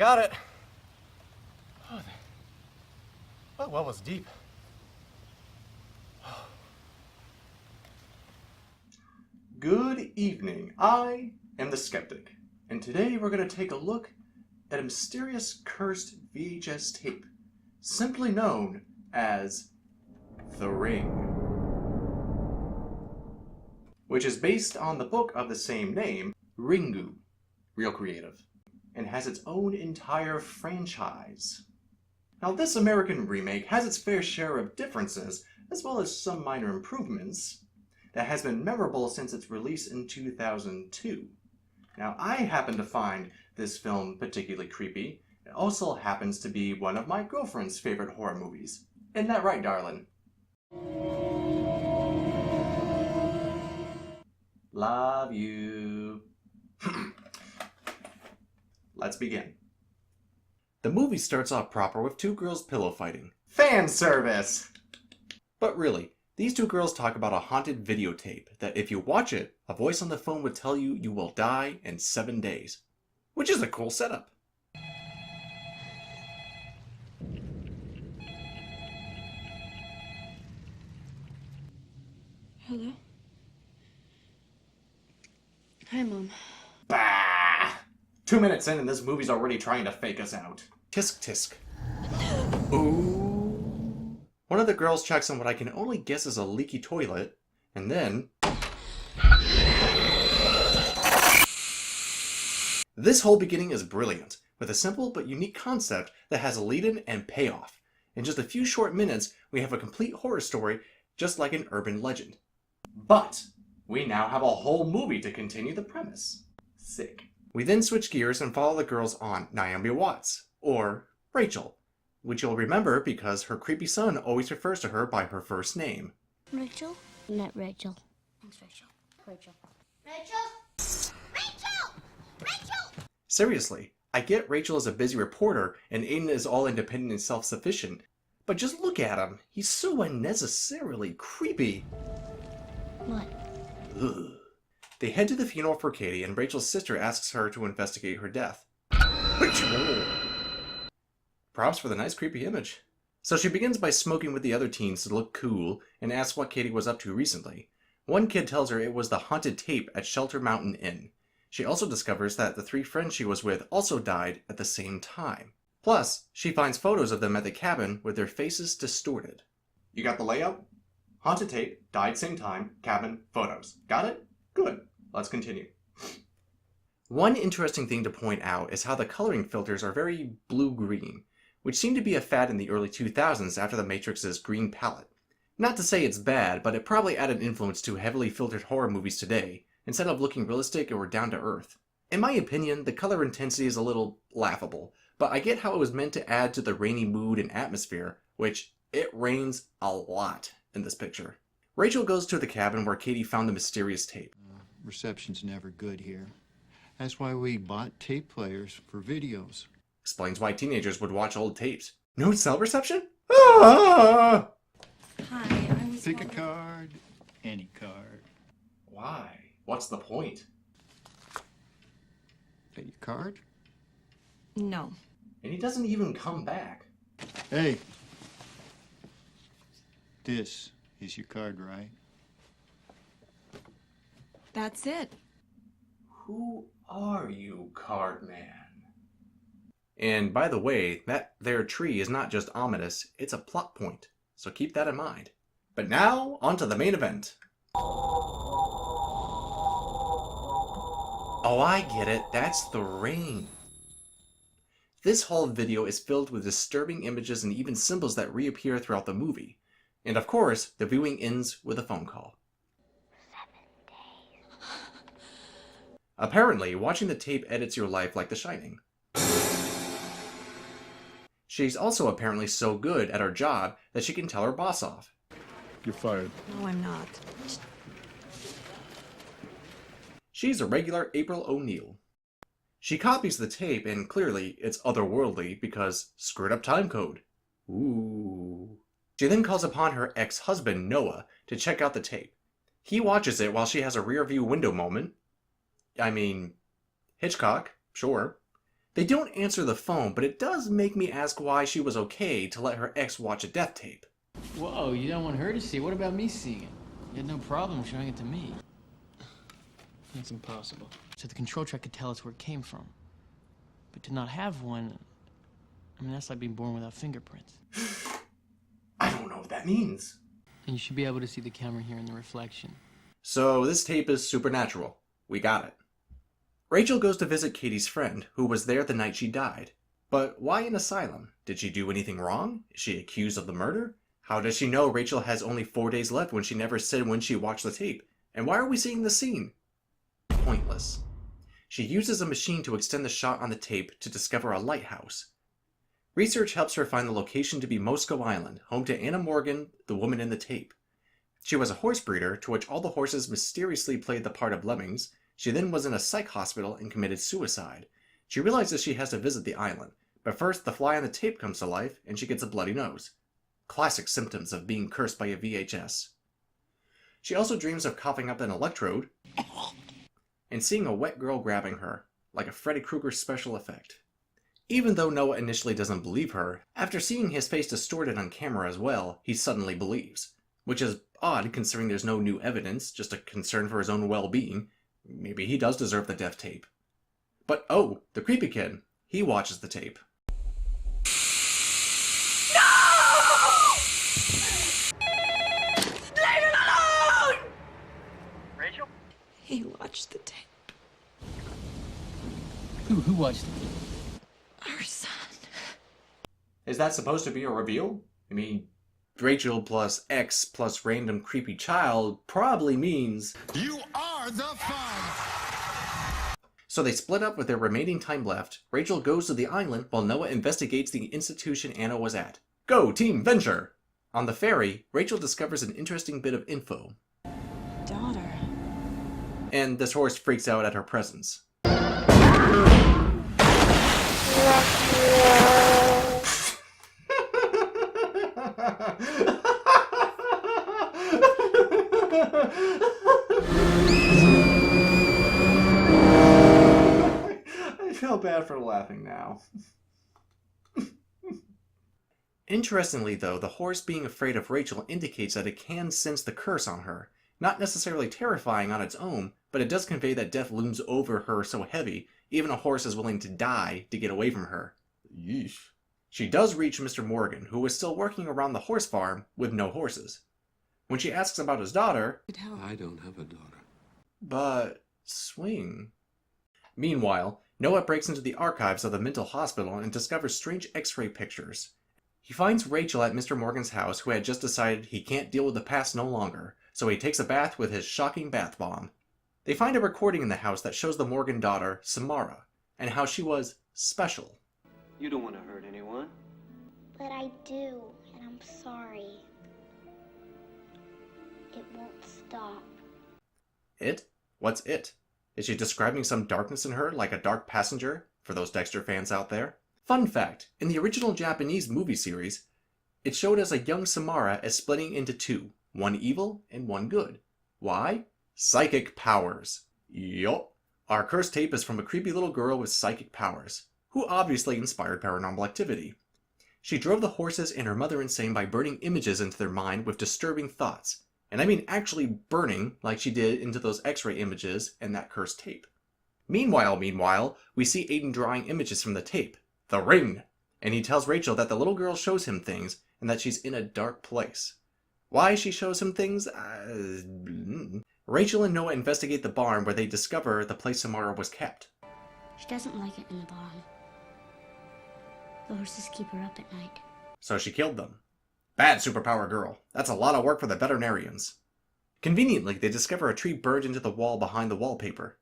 got it. Oh, that well was deep. Good evening. I am the Skeptic, and today we're going to take a look at a mysterious cursed VHS tape, simply known as The Ring, which is based on the book of the same name, Ringu, real creative, and has its own entire franchise. Now, this American remake has its fair share of differences, as well as some minor improvements, that has been memorable since its release in 2002. Now, I happen to find this film particularly creepy. It also happens to be one of my girlfriend's favorite horror movies. Isn't that right, darling? Love you. Let's begin. The movie starts off proper with two girls pillow fighting. Fan service! But really, these two girls talk about a haunted videotape that if you watch it, a voice on the phone would tell you you will die in 7 days. Which is a cool setup. Hello? Hi, Mom. Bah! 2 minutes in and this movie's already trying to fake us out. Tisk tisk. Ooh. One of the girls checks on what I can only guess is a leaky toilet, and then... This whole beginning is brilliant, with a simple but unique concept that has a lead-in and payoff. In just a few short minutes, we have a complete horror story, just like an urban legend. But we now have a whole movie to continue the premise. Sick. We then switch gears and follow the girls on Naomi Watts, or Rachel, which you'll remember because her creepy son always refers to her by her first name. Rachel? Not Rachel. Thanks, Rachel. Rachel. Rachel? Rachel! Rachel! Seriously, I get Rachel is a busy reporter and Aiden is all independent and self-sufficient, but just look at him. He's so unnecessarily creepy. What? Ugh. They head to the funeral for Katie and Rachel's sister asks her to investigate her death. Rachel! Props for the nice creepy image. So she begins by smoking with the other teens to look cool and asks what Katie was up to recently. One kid tells her it was the haunted tape at Shelter Mountain Inn. She also discovers that the 3 friends she was with also died at the same time. Plus, she finds photos of them at the cabin with their faces distorted. You got the layout? Haunted tape, died same time, cabin, photos. Got it? Good. Let's continue. One interesting thing to point out is how the coloring filters are very blue-green, which seemed to be a fad in the early 2000s after The Matrix's green palette. Not to say it's bad, but it probably added influence to heavily filtered horror movies today, instead of looking realistic or down-to-earth. In my opinion, the color intensity is a little laughable, but I get how it was meant to add to the rainy mood and atmosphere, which it rains a lot in this picture. Rachel goes to the cabin where Katie found the mysterious tape. Reception's never good here. That's why we bought tape players for videos. Explains why teenagers would watch old tapes. No cell reception? Ah! Hi, I was Pick a wondering- card, any card. Why? What's the point? That your card? No. And he doesn't even come back. Hey. This is your card, right? That's it. Who are you, card man? And by the way, that there tree is not just ominous, it's a plot point. So keep that in mind. But now, on to the main event. Oh, I get it. That's the ring. This whole video is filled with disturbing images and even symbols that reappear throughout the movie. And of course, the viewing ends with a phone call. 7 days. Apparently, watching the tape edits your life like The Shining. She's also apparently so good at her job that she can tell her boss off. You're fired. No, I'm not. She's a regular April O'Neil. She copies the tape and clearly it's otherworldly because screwed up time code. Ooh. She then calls upon her ex-husband Noah to check out the tape. He watches it while she has a rear view window moment. I mean, Hitchcock, sure. They don't answer the phone, but it does make me ask why she was okay to let her ex watch a death tape. Whoa, you don't want her to see it? What about me seeing it? You had no problem showing it to me. That's impossible. So the control track could tell us where it came from. But to not have one, I mean, that's like being born without fingerprints. I don't know what that means. And you should be able to see the camera here in the reflection. So this tape is supernatural. We got it. Rachel goes to visit Katie's friend, who was there the night she died. But why an asylum? Did she do anything wrong? Is she accused of the murder? How does she know Rachel has only 4 days left when she never said when she watched the tape? And why are we seeing the scene? Pointless. She uses a machine to extend the shot on the tape to discover a lighthouse. Research helps her find the location to be Moscow Island, home to Anna Morgan, the woman in the tape. She was a horse breeder, to which all the horses mysteriously played the part of lemmings. She then was in a psych hospital and committed suicide. She realizes she has to visit the island, but first the fly on the tape comes to life and she gets a bloody nose. Classic symptoms of being cursed by a VHS. She also dreams of coughing up an electrode and seeing a wet girl grabbing her, like a Freddy Krueger special effect. Even though Noah initially doesn't believe her, after seeing his face distorted on camera as well, he suddenly believes. Which is odd considering there's no new evidence, just a concern for his own well-being. Maybe he does deserve the death tape. But oh, the creepy kid. He watches the tape. He watched the tape. Who watched it? Our son. Is that supposed to be a reveal? I mean, Rachel plus X plus random creepy child probably means... You are the fun! So they split up with their remaining time left. Rachel goes to the island while Noah investigates the institution Anna was at. Go, Team Venture! On the ferry, Rachel discovers an interesting bit of info. Daughter. And this horse freaks out at her presence. I feel bad for laughing now. Interestingly, though, the horse being afraid of Rachel indicates that it can sense the curse on her. Not necessarily terrifying on its own, but it does convey that death looms over her so heavy, even a horse is willing to die to get away from her. Yeesh. She does reach Mr. Morgan, who is still working around the horse farm with no horses. When she asks about his daughter, I don't have a daughter. but swing. Meanwhile, Noah breaks into the archives of the mental hospital and discovers strange x-ray pictures. He finds Rachel at Mr. Morgan's house, who had just decided he can't deal with the past no longer, so he takes a bath with his shocking bath bomb. They find a recording in the house that shows the Morgan daughter, Samara, and how she was special. You don't want to hurt anyone. But I do, and I'm sorry. It won't stop. It? What's it? Is she describing some darkness in her, like a dark passenger, for those Dexter fans out there? Fun fact, in the original Japanese movie series, it showed us a young Samara as splitting into two, one evil and one good. Why? Psychic powers. Yup. Our cursed tape is from a creepy little girl with psychic powers, who obviously inspired Paranormal Activity. She drove the horses and her mother insane by burning images into their mind with disturbing thoughts. And I mean actually burning, like she did into those x-ray images and that cursed tape. Meanwhile, we see Aiden drawing images from the tape. The ring! And he tells Rachel that the little girl shows him things and that she's in a dark place. Why she shows him things? Rachel and Noah investigate the barn where they discover the place Samara was kept. She doesn't like it in the barn. The horses keep her up at night. So she killed them. Bad superpower girl. That's a lot of work for the veterinarians. Conveniently, they discover a tree burned into the wall behind the wallpaper.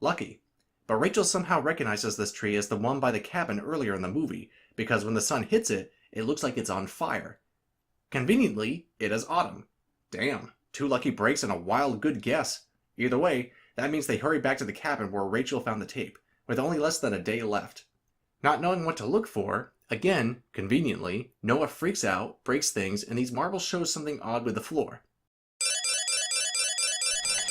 Lucky. But Rachel somehow recognizes this tree as the one by the cabin earlier in the movie, because when the sun hits it, it looks like it's on fire. Conveniently, it is autumn. Damn, 2 lucky breaks and a wild good guess. Either way, that means they hurry back to the cabin where Rachel found the tape, with only less than a day left. Not knowing what to look for, again, conveniently, Noah freaks out, breaks things, and these marbles show something odd with the floor.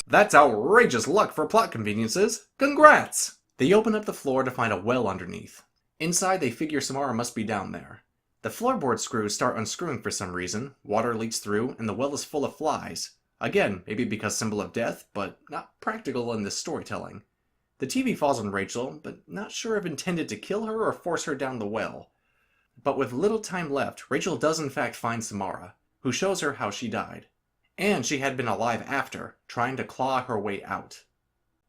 That's outrageous luck for plot conveniences! Congrats! They open up the floor to find a well underneath. Inside, they figure Samara must be down there. The floorboard screws start unscrewing for some reason, water leaks through, and the well is full of flies. Again, maybe because symbol of death, but not practical in this storytelling. The TV falls on Rachel, but not sure if intended to kill her or force her down the well. But with little time left, Rachel does in fact find Samara, who shows her how she died. And she had been alive after, trying to claw her way out.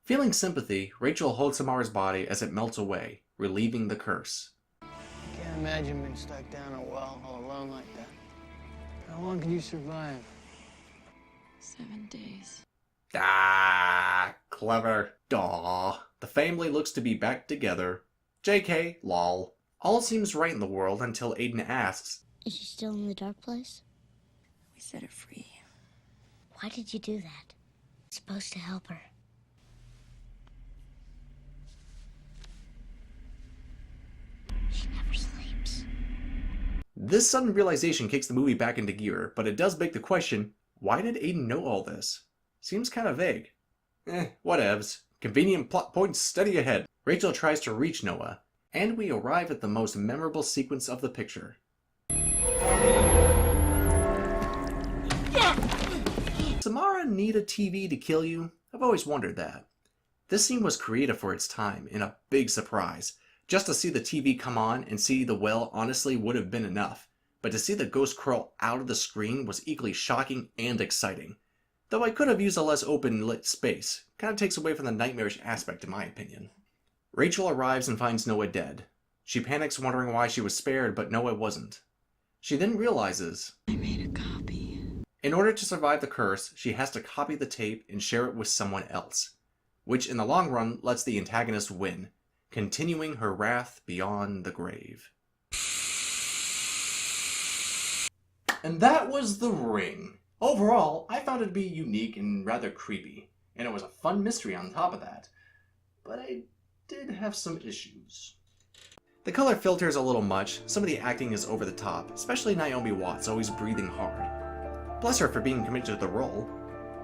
Feeling sympathy, Rachel holds Samara's body as it melts away, relieving the curse. Can't imagine being stuck down a well all alone like that. How long can you survive? 7 days. Ah, clever. Daw. The family looks to be back together. JK, lol. All seems right in the world until Aiden asks, Is she still in the dark place? We set her free. Why did you do that? It's supposed to help her. She never sleeps. This sudden realization kicks the movie back into gear, but it does beg the question, why did Aiden know all this? Seems kind of vague. Whatevs. Convenient plot points steady ahead. Rachel tries to reach Noah, and we arrive at the most memorable sequence of the picture. Samara need a TV to kill you? I've always wondered that. This scene was creative for its time, and a big surprise. Just to see the TV come on and see the well honestly would have been enough, but to see the ghost crawl out of the screen was equally shocking and exciting. Though I could have used a less open lit space, kind of takes away from the nightmarish aspect in my opinion. Rachel arrives and finds Noah dead. She panics wondering why she was spared, but Noah wasn't. She then realizes, I made a copy. in order to survive the curse, she has to copy the tape and share it with someone else, which in the long run lets the antagonist win, continuing her wrath beyond the grave. And that was The Ring. Overall, I found it to be unique and rather creepy, and it was a fun mystery on top of that. But I did have some issues. The color filter is a little much, some of the acting is over the top, especially Naomi Watts always breathing hard. Bless her for being committed to the role.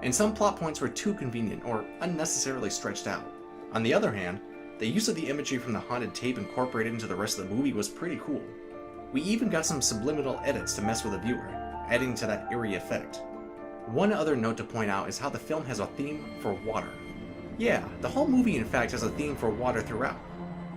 And some plot points were too convenient or unnecessarily stretched out. On the other hand, the use of the imagery from the haunted tape incorporated into the rest of the movie was pretty cool. We even got some subliminal edits to mess with the viewer, adding to that eerie effect. One other note to point out is how the film has a theme for water. Yeah, the whole movie in fact has a theme for water throughout.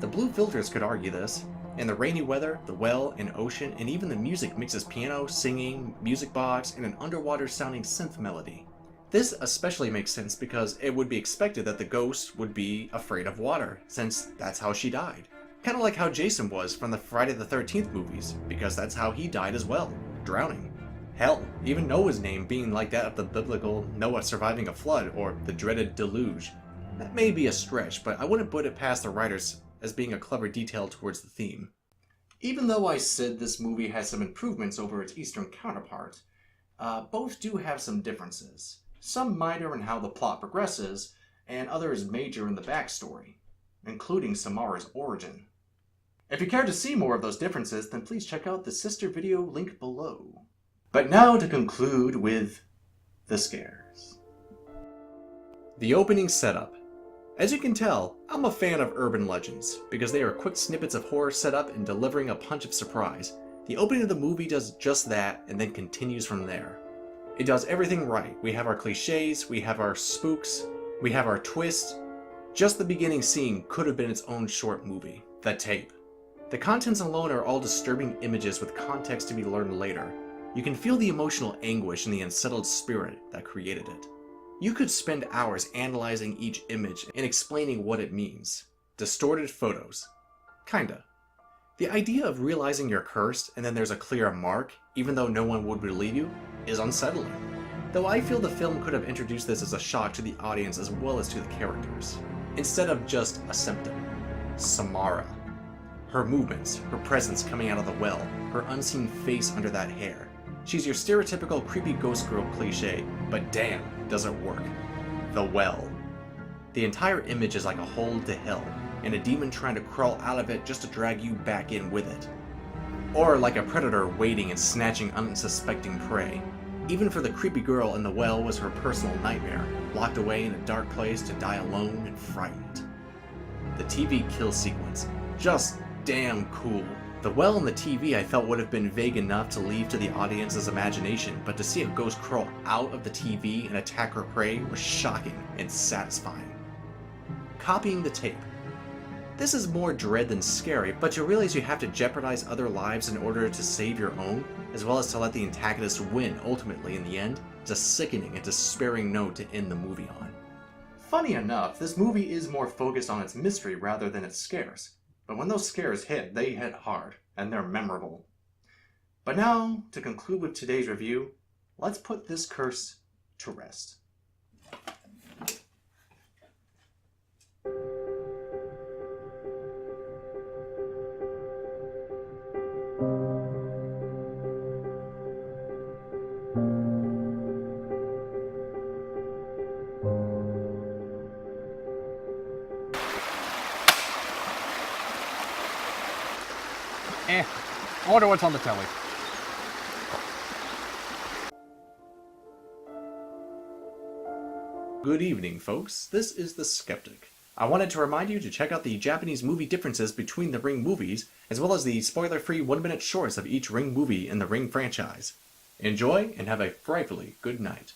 The blue filters could argue this, and the rainy weather, the well, and ocean, and even the music mixes piano, singing, music box, and an underwater sounding synth melody. This especially makes sense because it would be expected that the ghost would be afraid of water, since that's how she died. Kinda like how Jason was from the Friday the 13th movies, because that's how he died as well, drowning. Hell, even Noah's name being like that of the biblical Noah surviving a flood, or the dreaded deluge. That may be a stretch, but I wouldn't put it past the writers as being a clever detail towards the theme. Even though I said this movie has some improvements over its Eastern counterpart, both do have some differences. Some minor in how the plot progresses, and others major in the backstory, including Samara's origin. If you care to see more of those differences, then please check out the sister video link below. But now to conclude with the scares. The opening setup. As you can tell, I'm a fan of urban legends, because they are quick snippets of horror set up and delivering a punch of surprise. The opening of the movie does just that, and then continues from there. It does everything right. We have our cliches, we have our spooks, we have our twists. Just the beginning scene could have been its own short movie. The tape. The contents alone are all disturbing images with context to be learned later. You can feel the emotional anguish and the unsettled spirit that created it. You could spend hours analyzing each image and explaining what it means. Distorted photos. Kinda. The idea of realizing you're cursed and then there's a clear mark, even though no one would believe you, is unsettling. Though I feel the film could have introduced this as a shock to the audience as well as to the characters, instead of just a symptom. Samara. Her movements, her presence coming out of the well, her unseen face under that hair. She's your stereotypical creepy ghost girl cliche, but damn, does it work. The well. The entire image is like a hole to hell, and a demon trying to crawl out of it just to drag you back in with it. Or like a predator waiting and snatching unsuspecting prey. Even for the creepy girl in the well was her personal nightmare, locked away in a dark place to die alone and frightened. the TV kill sequence. Just damn cool. The well in the TV I felt would have been vague enough to leave to the audience's imagination, but to see a ghost crawl out of the TV and attack her prey was shocking and satisfying. Copying the tape. This is more dread than scary, but to realize you have to jeopardize other lives in order to save your own, as well as to let the antagonist win ultimately in the end, is a sickening and despairing note to end the movie on. Funny enough, this movie is more focused on its mystery rather than its scares. But when those scares hit, they hit hard, and they're memorable. But now, to conclude with today's review, let's put this curse to rest. I wonder what's on the telly. Good evening, folks. This is the Skeptic. I wanted to remind you to check out the Japanese movie differences between the Ring movies, as well as the spoiler-free 1-minute shorts of each Ring movie in the Ring franchise. Enjoy, and have a frightfully good night.